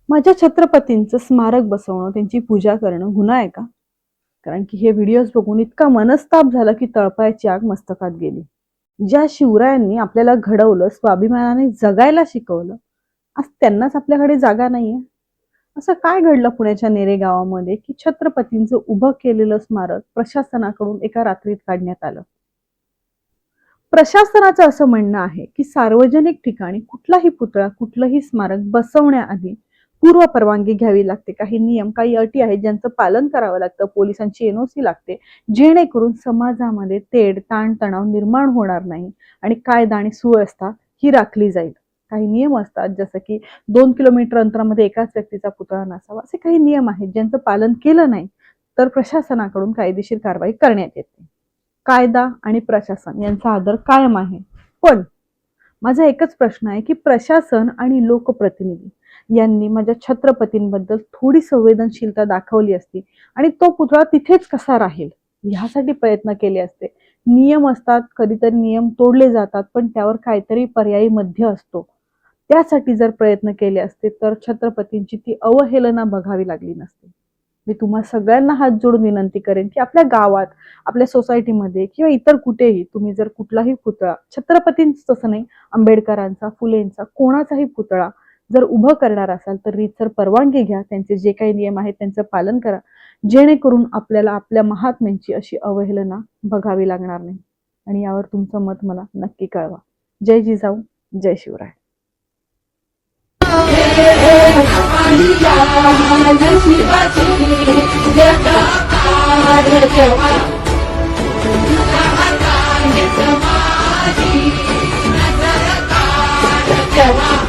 माझ्या छत्रपतींचं स्मारक बसवणं, त्यांची पूजा करणं गुन्हा आहे का? कारण की हे व्हिडिओज बघून इतका मनस्ताप झाला की तळपायाची आग मस्तकात गेली. ज्या शिवरायांनी आपल्याला घडवलं, स्वाभिमानाने जगायला शिकवलं, आज त्यांनाच आपल्याकडे जागा नाहीये. असं काय घडलं पुण्याच्या नेरे गावामध्ये की छत्रपतींचं उभं केलेलं स्मारक प्रशासनाकडून एका रात्रीत काढण्यात आलं? प्रशासनाचं असं म्हणणं आहे की सार्वजनिक ठिकाणी कुठलाही पुतळा, कुठलंही स्मारक बसवण्याआधी पूर्व परवानगी घ्यावी लागते. काही नियम, काही अटी आहेत ज्यांचं पालन करावं लागतं. पोलिसांची एनओसी लागते, जेणेकरून समाजामध्ये तेढ, ताणतणाव निर्माण होणार नाही आणि कायदा आणि सुव्यवस्था ही राखली जाईल. काही नियम असतात, जसं की 2 किलोमीटर अंतरामध्ये एकाच व्यक्तीचा पुतळा नसावा, असे काही नियम आहेत ज्यांचं पालन केलं नाही तर प्रशासनाकडून कायदेशीर कारवाई करण्यात येते. कायदा आणि प्रशासन यांचा आदर कायम आहे. पण माझा एकच प्रश्न आहे की प्रशासन आणि लोकप्रतिनिधी यांनी माझ्या छत्रपतींबद्दल थोडी संवेदनशीलता दाखवली असती आणि तो पुतळा तिथेच कसा राहील ह्यासाठी प्रयत्न केले असते. नियम असतात, कधीतरी नियम तोडले जातात, पण त्यावर काहीतरी पर्यायी मध्य असतो. त्यासाठी जर प्रयत्न केले असते तर छत्रपतींची ती अवहेलना बघावी लागली नसती. मी तुम्हा सगळ्यांना हात जोडून विनंती करेन की आपल्या गावात, आपल्या सोसायटीमध्ये किंवा इतर कुठेही तुम्ही जर कुठलाही पुतळा, छत्रपतींचं तसं नाही, आंबेडकरांचा, फुलेंचा, कोणाचाही पुतळा जर उभं करणार असाल तर रीतसर परवानगी घ्या. त्यांचे जे काही नियम आहेत त्यांचं पालन करा, जेणेकरून आपल्याला आपल्या महात्म्यांची अशी अवहेलना बघावी लागणार नाही. आणि यावर तुमचं मत मला नक्की कळवा. जय जिजाऊ, जय शिवराय. Yeah.